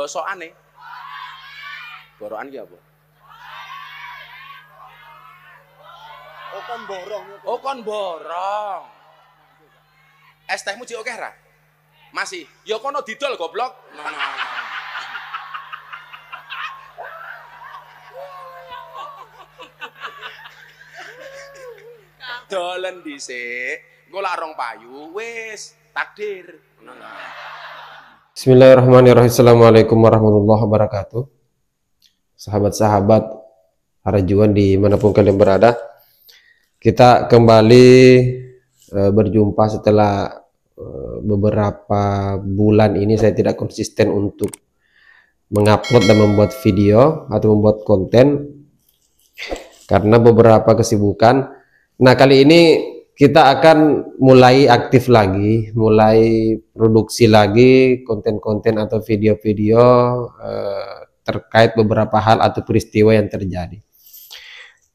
bosokane. Borokan ki apa? Oh kon borong. Oh kon borong. Es tehmu jek akeh ra? Masih. Ya kono didol goblok. Dolen dhisik. Engko lak rong payu wis takdir. Bismillahirrahmanirrahim. Assalamualaikum warahmatullahi wabarakatuh. Sahabat-sahabat harajuan dimanapun kalian berada, kita kembali berjumpa setelah beberapa bulan ini saya tidak konsisten untuk mengupload dan membuat video atau membuat konten karena beberapa kesibukan. Nah, kali ini kita akan mulai aktif lagi, mulai produksi lagi konten-konten atau video-video terkait beberapa hal atau peristiwa yang terjadi.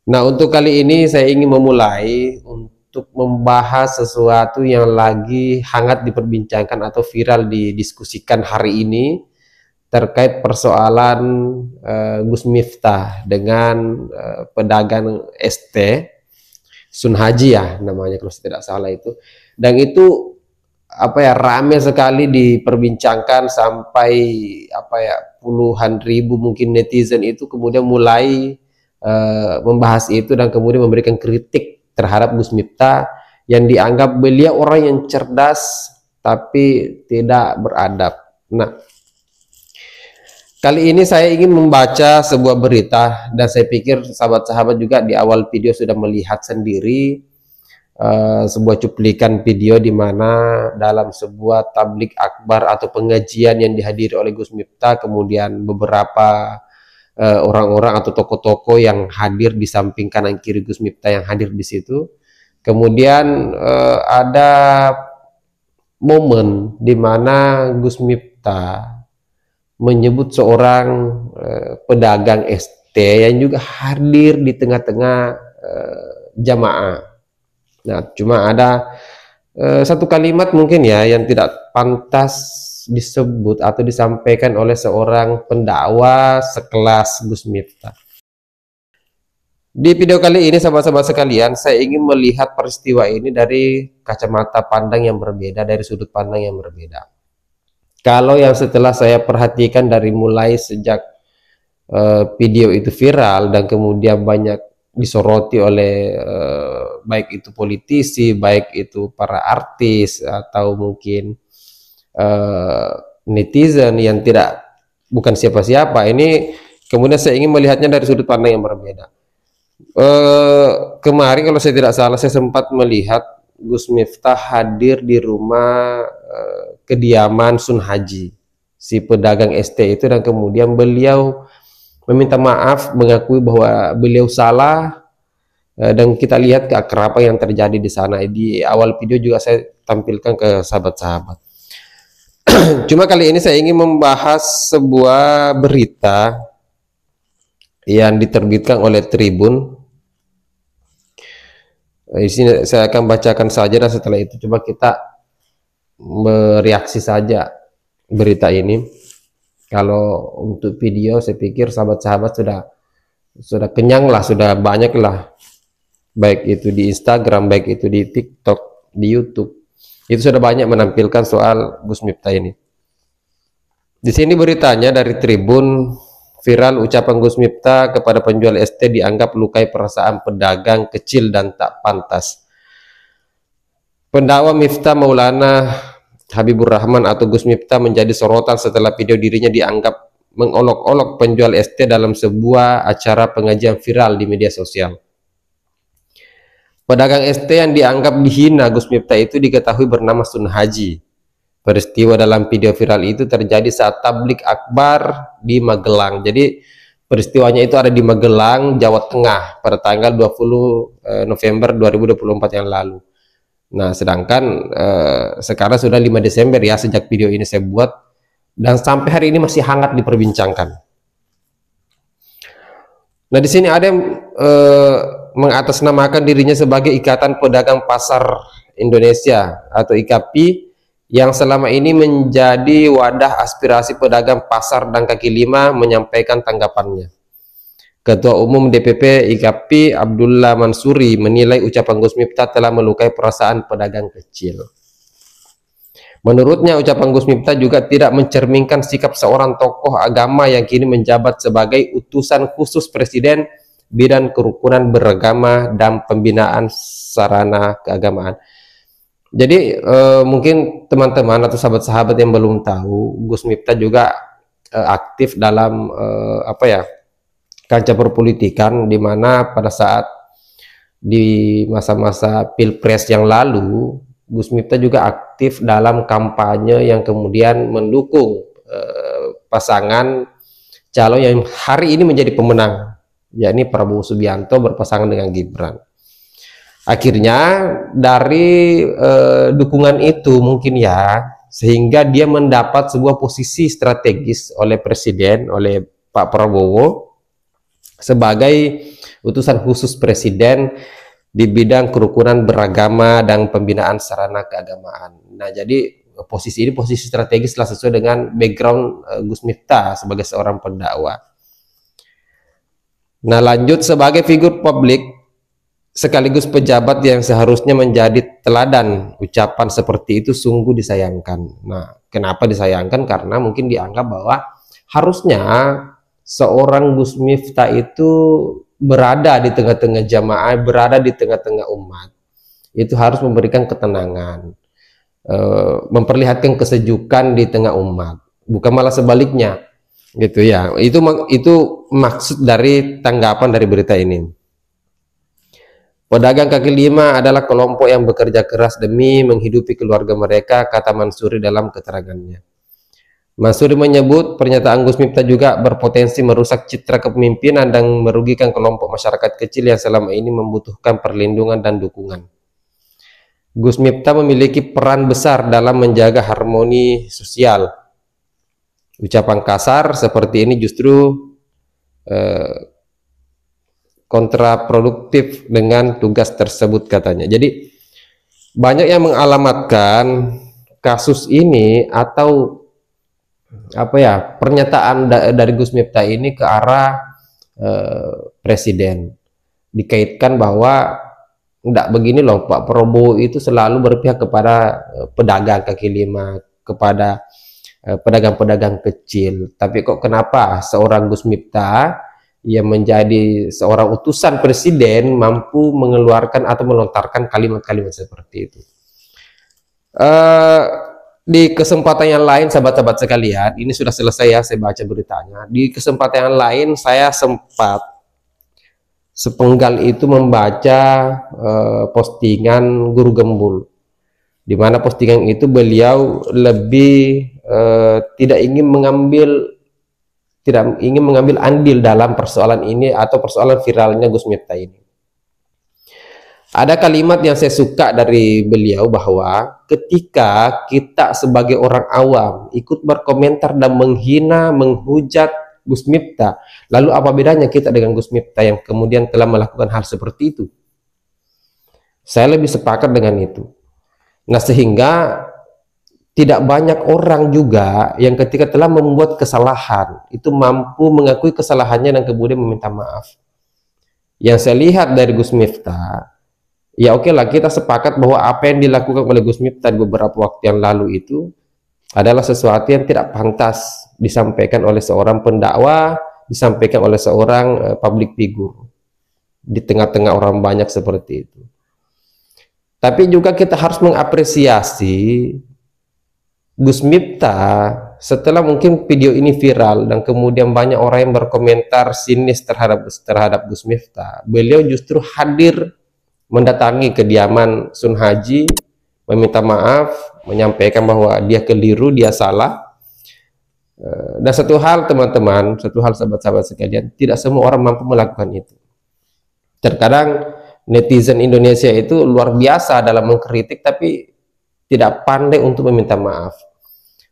Nah, untuk kali ini saya ingin memulai untuk membahas sesuatu yang lagi hangat diperbincangkan atau viral didiskusikan hari ini terkait persoalan Gus Miftah dengan pedagang ST Sun Haji ya namanya kalau tidak salah itu, dan itu ramai sekali diperbincangkan sampai puluhan ribu mungkin netizen itu kemudian mulai membahas itu dan kemudian memberikan kritik terhadap Gus Miftah yang dianggap beliau orang yang cerdas tapi tidak beradab. Nah, kali ini saya ingin membaca sebuah berita dan saya pikir sahabat-sahabat juga di awal video sudah melihat sendiri sebuah cuplikan video di mana dalam sebuah tablik akbar atau pengajian yang dihadiri oleh Gus Miftah, kemudian beberapa orang-orang atau tokoh-tokoh yang hadir di samping kanan kiri Gus Miftah yang hadir di situ. Kemudian ada momen di mana Gus Miftah menyebut seorang pedagang ST yang juga hadir di tengah-tengah jamaah. Nah, cuma ada satu kalimat mungkin ya yang tidak pantas disebut atau disampaikan oleh seorang pendakwa sekelas Gus Miftah. Di video kali ini sahabat-sahabat sekalian, saya ingin melihat peristiwa ini dari kacamata pandang yang berbeda, dari sudut pandang yang berbeda. Kalau yang setelah saya perhatikan dari mulai sejak video itu viral dan kemudian banyak disoroti oleh baik itu politisi, baik itu para artis atau mungkin netizen yang bukan siapa-siapa, ini kemudian saya ingin melihatnya dari sudut pandang yang berbeda. Kemarin kalau saya tidak salah saya sempat melihat Gus Miftah hadir di rumah kediaman Sun Haji, si pedagang ST itu, dan kemudian beliau meminta maaf, mengakui bahwa beliau salah, dan kita lihat keakraban yang terjadi di sana. Di awal video juga saya tampilkan ke sahabat-sahabat. Cuma kali ini saya ingin membahas sebuah berita yang diterbitkan oleh Tribun. Di sini saya akan bacakan saja dan setelah itu coba kita bereaksi saja berita ini. Kalau untuk video saya pikir sahabat-sahabat sudah kenyang lah, sudah banyak lah, baik itu di Instagram, baik itu di TikTok, di YouTube, itu sudah banyak menampilkan soal Gus Miftah ini. Di sini beritanya dari Tribun, viral ucapan Gus Miftah kepada penjual ST dianggap lukai perasaan pedagang kecil dan tak pantas. Pendakwa Miftah Maulana Habibur Rahman atau Gus Miftah menjadi sorotan setelah video dirinya dianggap mengolok-olok penjual ST dalam sebuah acara pengajian viral di media sosial. Pedagang ST yang dianggap dihina Gus Miftah itu diketahui bernama Sun Haji. Peristiwa dalam video viral itu terjadi saat tablik akbar di Magelang. Jadi peristiwanya itu ada di Magelang, Jawa Tengah pada tanggal 20 November 2024 yang lalu. Nah, sedangkan sekarang sudah 5 Desember ya sejak video ini saya buat, dan sampai hari ini masih hangat diperbincangkan. Nah, di sini ada yang mengatasnamakan dirinya sebagai Ikatan Pedagang Pasar Indonesia atau IKAPI yang selama ini menjadi wadah aspirasi pedagang pasar dan kaki lima menyampaikan tanggapannya. Ketua Umum DPP IKAPI Abdullah Mansuri menilai ucapan Gus Miftah telah melukai perasaan pedagang kecil. Menurutnya ucapan Gus Miftah juga tidak mencerminkan sikap seorang tokoh agama yang kini menjabat sebagai utusan khusus Presiden bidang kerukunan beragama dan pembinaan sarana keagamaan. Jadi mungkin teman-teman atau sahabat-sahabat yang belum tahu, Gus Miftah juga aktif dalam kancah perpolitikan, di mana pada saat di masa-masa Pilpres yang lalu Gus Miftah juga aktif dalam kampanye yang kemudian mendukung pasangan calon yang hari ini menjadi pemenang, yakni Prabowo Subianto berpasangan dengan Gibran. Akhirnya dari dukungan itu mungkin ya, sehingga dia mendapat sebuah posisi strategis oleh Presiden, oleh Pak Prabowo sebagai utusan khusus Presiden di bidang kerukunan beragama dan pembinaan sarana keagamaan. Nah, jadi posisi ini posisi strategis lah sesuai dengan background Gus Miftah sebagai seorang pendakwah. Nah, lanjut, sebagai figur publik sekaligus pejabat yang seharusnya menjadi teladan, ucapan seperti itu sungguh disayangkan. Nah, kenapa disayangkan? Karena mungkin dianggap bahwa harusnya seorang Gus Miftah itu berada di tengah-tengah jamaah, berada di tengah-tengah umat. Itu harus memberikan ketenangan, memperlihatkan kesejukan di tengah umat, bukan malah sebaliknya, gitu ya. Itu maksud dari tanggapan dari berita ini. Pedagang kaki lima adalah kelompok yang bekerja keras demi menghidupi keluarga mereka, kata Mansuri dalam keterangannya. Mansuri menyebut pernyataan Gus Miftah juga berpotensi merusak citra kepemimpinan dan merugikan kelompok masyarakat kecil yang selama ini membutuhkan perlindungan dan dukungan. Gus Miftah memiliki peran besar dalam menjaga harmoni sosial. Ucapan kasar seperti ini justru kontraproduktif dengan tugas tersebut, katanya. Jadi banyak yang mengalamatkan kasus ini atau pernyataan dari Gus Miftah ini ke arah Presiden, dikaitkan bahwa enggak begini loh, Pak Prabowo itu selalu berpihak kepada pedagang kaki lima, kepada pedagang-pedagang kecil. Tapi kok kenapa seorang Gus Miftah yang menjadi seorang utusan Presiden mampu mengeluarkan atau melontarkan kalimat-kalimat seperti itu? Di kesempatan yang lain, sahabat-sahabat sekalian, ini sudah selesai ya, saya baca beritanya. Di kesempatan yang lain, saya sempat sepenggal itu membaca postingan Guru Gembul, di mana postingan itu beliau lebih tidak ingin mengambil andil dalam persoalan ini atau persoalan viralnya Gus Miftah ini. Ada kalimat yang saya suka dari beliau, bahwa ketika kita sebagai orang awam ikut berkomentar dan menghina, menghujat Gus Miftah, lalu apa bedanya kita dengan Gus Miftah yang kemudian telah melakukan hal seperti itu? Saya lebih sepakat dengan itu. Nah, sehingga tidak banyak orang juga yang ketika telah membuat kesalahan itu mampu mengakui kesalahannya dan kemudian meminta maaf. Yang saya lihat dari Gus Miftah, ya oke lah, kita sepakat bahwa apa yang dilakukan oleh Gus Miftah beberapa waktu yang lalu itu adalah sesuatu yang tidak pantas disampaikan oleh seorang pendakwah, disampaikan oleh seorang public figure di tengah-tengah orang banyak seperti itu. Tapi juga kita harus mengapresiasi Gus Miftah setelah mungkin video ini viral dan kemudian banyak orang yang berkomentar sinis terhadap Gus Miftah. Beliau justru hadir mendatangi kediaman Sun Haji, meminta maaf, menyampaikan bahwa dia keliru, dia salah. Dan satu hal teman-teman, satu hal sahabat-sahabat sekalian, tidak semua orang mampu melakukan itu. Terkadang netizen Indonesia itu luar biasa dalam mengkritik tapi tidak pandai untuk meminta maaf.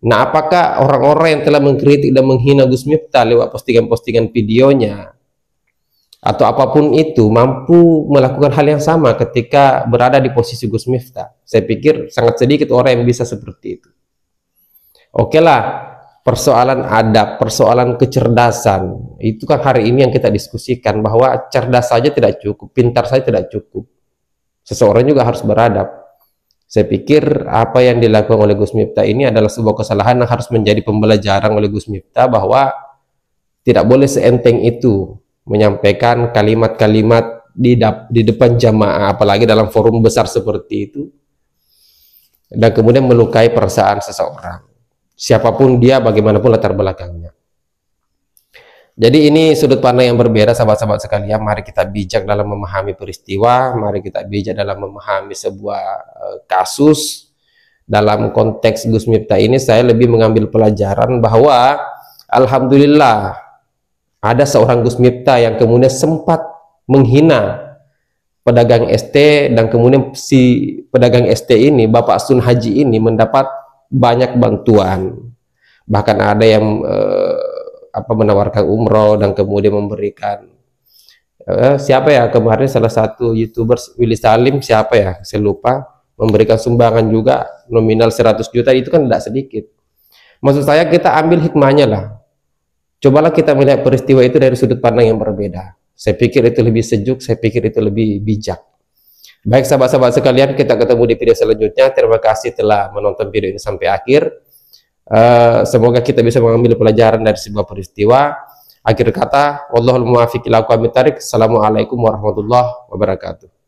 Nah, apakah orang-orang yang telah mengkritik dan menghina Gus Miftah lewat postingan-postingan videonya atau apapun itu mampu melakukan hal yang sama ketika berada di posisi Gus Miftah. Saya pikir sangat sedikit orang yang bisa seperti itu. Oke lah, persoalan adab, persoalan kecerdasan, itu kan hari ini yang kita diskusikan, bahwa cerdas saja tidak cukup, pintar saja tidak cukup. Seseorang juga harus beradab. Saya pikir apa yang dilakukan oleh Gus Miftah ini adalah sebuah kesalahan yang harus menjadi pembelajaran oleh Gus Miftah, bahwa tidak boleh seenteng itu menyampaikan kalimat-kalimat di depan jamaah, apalagi dalam forum besar seperti itu, dan kemudian melukai perasaan seseorang, siapapun dia, bagaimanapun latar belakangnya. Jadi ini sudut pandang yang berbeda, sahabat-sahabat sekalian. Mari kita bijak dalam memahami peristiwa, mari kita bijak dalam memahami sebuah kasus. Dalam konteks Gus Miftah ini saya lebih mengambil pelajaran bahwa alhamdulillah ada seorang Gus Miftah yang kemudian sempat menghina pedagang ST, dan kemudian si pedagang ST ini, Bapak Sun Haji ini, mendapat banyak bantuan. Bahkan ada yang menawarkan umroh, dan kemudian memberikan siapa ya kemarin salah satu YouTuber Willy Salim, siapa ya saya lupa, memberikan sumbangan juga nominal 100 juta. Itu kan tidak sedikit. Maksud saya kita ambil hikmahnya lah. Cobalah kita melihat peristiwa itu dari sudut pandang yang berbeda. Saya pikir itu lebih sejuk, saya pikir itu lebih bijak. Baik sahabat-sahabat sekalian, kita ketemu di video selanjutnya. Terima kasih telah menonton video ini sampai akhir. Semoga kita bisa mengambil pelajaran dari sebuah peristiwa. Akhir kata, wallahul muwaffiq ila aqwamit thariq. Assalamualaikum warahmatullahi wabarakatuh.